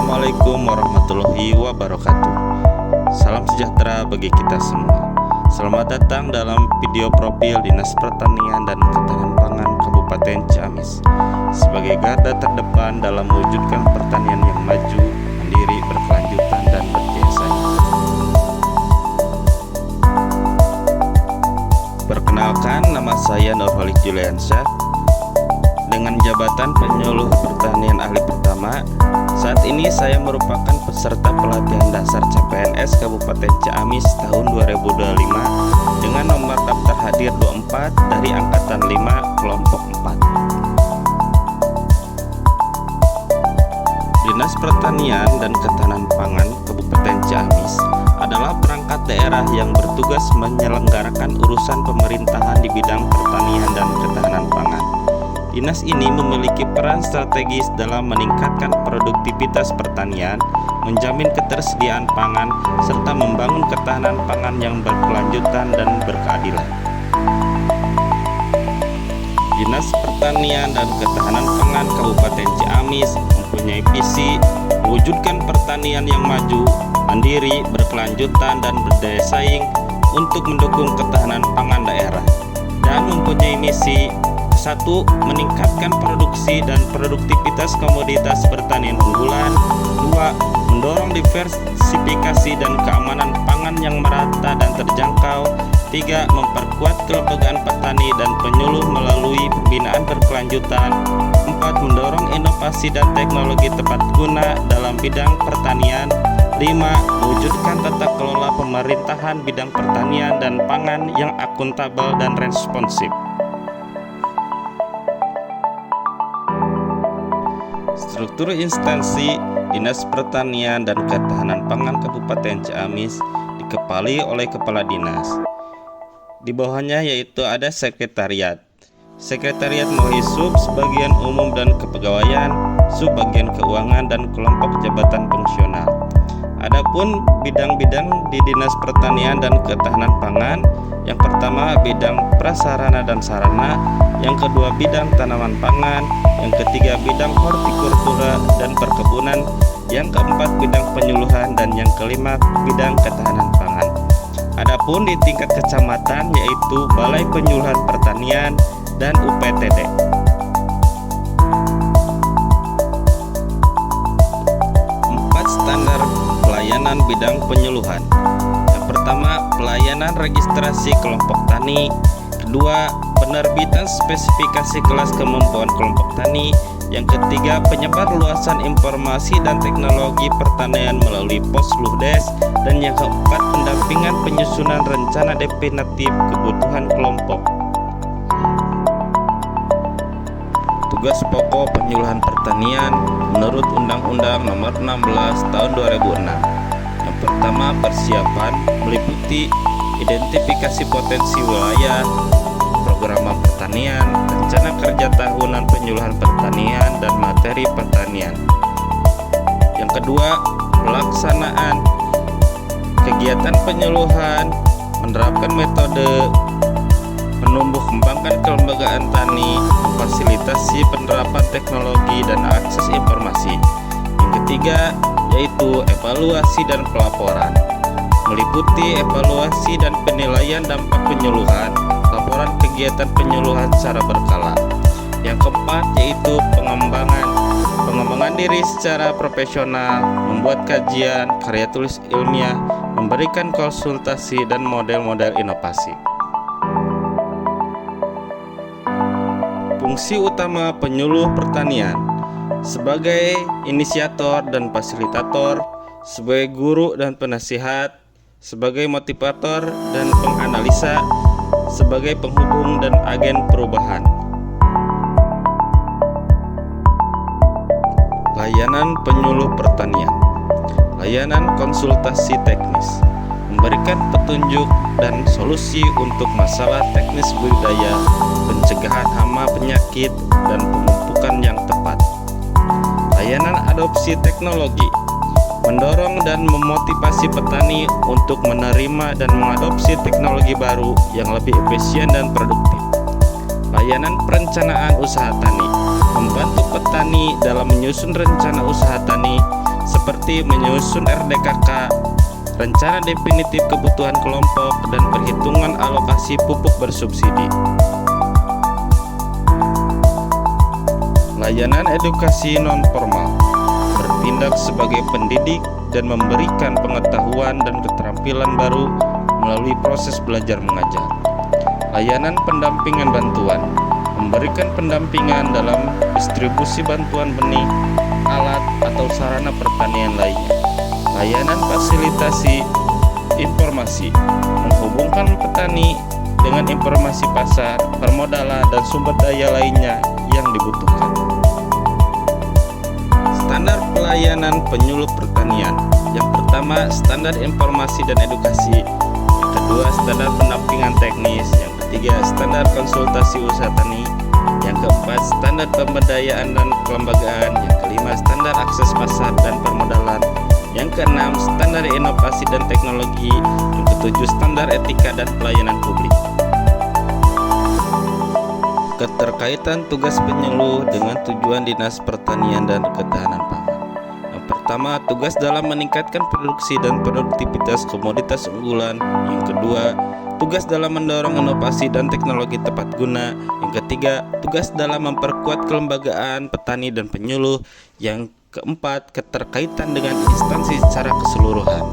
Assalamualaikum warahmatullahi wabarakatuh. Salam sejahtera bagi kita semua. Selamat datang dalam video profil Dinas Pertanian dan Ketahanan Pangan Kabupaten Ciamis sebagai garda terdepan dalam mewujudkan pertanian yang maju, mandiri, berkelanjutan, dan berjaya saing. Perkenalkan, nama saya Nurholis Juliansyah dengan jabatan penyuluh pertanian ahli pertama. Saat ini saya merupakan peserta pelatihan dasar CPNS Kabupaten Ciamis tahun 2025 dengan nomor daftar hadir 24 dari angkatan 5 kelompok 4. Dinas Pertanian dan Ketahanan Pangan Kabupaten Ciamis adalah perangkat daerah yang bertugas menyelenggarakan urusan pemerintahan di bidang pertanian dan ketahanan pangan. Dinas ini memiliki peran strategis dalam meningkatkan produktivitas pertanian, menjamin ketersediaan pangan, serta membangun ketahanan pangan yang berkelanjutan dan berkeadilan. Dinas Pertanian dan Ketahanan Pangan Kabupaten Ciamis mempunyai visi mewujudkan pertanian yang maju, mandiri, berkelanjutan, dan berdaya saing untuk mendukung ketahanan pangan daerah, dan mempunyai misi: 1. Meningkatkan produksi dan produktivitas komoditas pertanian unggulan. 2. Mendorong diversifikasi dan keamanan pangan yang merata dan terjangkau. 3. Memperkuat kelembagaan petani dan penyuluh melalui pembinaan berkelanjutan. 4. Mendorong inovasi dan teknologi tepat guna dalam bidang pertanian. 5. Mewujudkan tata kelola pemerintahan bidang pertanian dan pangan yang akuntabel dan responsif. Struktur instansi Dinas Pertanian dan Ketahanan Pangan Kabupaten Ciamis dikepali oleh Kepala Dinas. Di bawahnya yaitu ada Sekretariat. Sekretariat mewakili Sub Bagian Umum dan Kepegawaian, Sub Bagian Keuangan, dan kelompok jabatan fungsional. Adapun bidang-bidang di Dinas Pertanian dan Ketahanan Pangan, yang pertama bidang prasarana dan sarana, yang kedua bidang tanaman pangan, yang ketiga bidang hortikultura dan perkebunan, yang keempat bidang penyuluhan, dan yang kelima bidang ketahanan pangan. Adapun di tingkat kecamatan yaitu Balai Penyuluhan Pertanian dan UPTD. Standar pelayanan bidang penyuluhan. Yang pertama, pelayanan registrasi kelompok tani. Kedua, penerbitan spesifikasi kelas kemampuan kelompok tani. Yang ketiga, penyebar luasan informasi dan teknologi pertanian melalui pos Ludes. Dan yang keempat, pendampingan penyusunan rencana definitif kebutuhan kelompok. Tugas pokok penyuluhan pertanian menurut Undang-Undang Nomor 16 Tahun 2006. Yang pertama, persiapan meliputi identifikasi potensi wilayah, program pertanian, rencana kerja tahunan penyuluhan pertanian, dan materi pertanian. Yang kedua, pelaksanaan kegiatan penyuluhan, menerapkan metode, menumbuh kembangkan kelembagaan tani, memfasilitasi penerapan teknologi dan akses informasi. Yang ketiga yaitu evaluasi dan pelaporan, meliputi evaluasi dan penilaian dampak penyuluhan, laporan kegiatan penyuluhan secara berkala. Yang keempat yaitu pengembangan diri secara profesional, membuat kajian, karya tulis ilmiah, memberikan konsultasi dan model-model inovasi. Fungsi utama penyuluh pertanian sebagai inisiator dan fasilitator, sebagai guru dan penasihat, sebagai motivator dan penganalisa, sebagai penghubung dan agen perubahan. Layanan penyuluh pertanian. Layanan konsultasi teknis, memberikan petunjuk dan solusi untuk masalah teknis budidaya, pencegahan hama penyakit, dan pemupukan yang tepat. Layanan adopsi teknologi, mendorong dan memotivasi petani untuk menerima dan mengadopsi teknologi baru yang lebih efisien dan produktif. Layanan perencanaan usaha tani, membantu petani dalam menyusun rencana usaha tani seperti menyusun RDKK, rencana definitif kebutuhan kelompok, dan perhitungan alokasi pupuk bersubsidi. Layanan edukasi non-formal bertindak sebagai pendidik dan memberikan pengetahuan dan keterampilan baru melalui proses belajar mengajar. Layanan pendampingan bantuan memberikan pendampingan dalam distribusi bantuan benih, alat, atau sarana pertanian lainnya. Layanan fasilitasi informasi menghubungkan petani dengan informasi pasar, permodalan, dan sumber daya lainnya yang dibutuhkan. Standar pelayanan penyuluh pertanian. Yang pertama, standar informasi dan edukasi. Yang kedua, standar pendampingan teknis. Yang ketiga, standar konsultasi usaha tani. Yang keempat, standar pemberdayaan dan kelembagaan. Yang kelima, standar akses pasar dan permodalan. Yang keenam, standar inovasi dan teknologi. Yang ketujuh, standar etika dan pelayanan publik. Keterkaitan tugas penyuluh dengan tujuan Dinas Pertanian dan Ketahanan Pangan. Yang pertama, tugas dalam meningkatkan produksi dan produktivitas komoditas unggulan. Yang kedua, tugas dalam mendorong inovasi dan teknologi tepat guna. Yang ketiga, tugas dalam memperkuat kelembagaan petani dan penyuluh. Yang keempat, keterkaitan dengan instansi secara keseluruhan.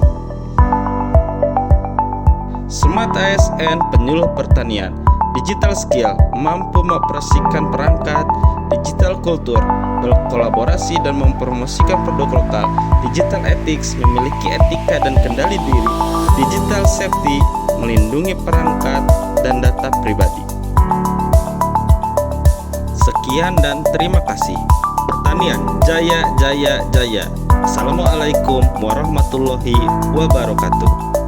Smart ASN Penyuluh Pertanian. Digital skill mampu mengoperasikan perangkat, digital kultur berkolaborasi dan mempromosikan produk lokal, digital ethics memiliki etika dan kendali diri, digital safety melindungi perangkat dan data pribadi. Sekian dan terima kasih. Pertanian jaya jaya jaya. Assalamualaikum warahmatullahi wabarakatuh.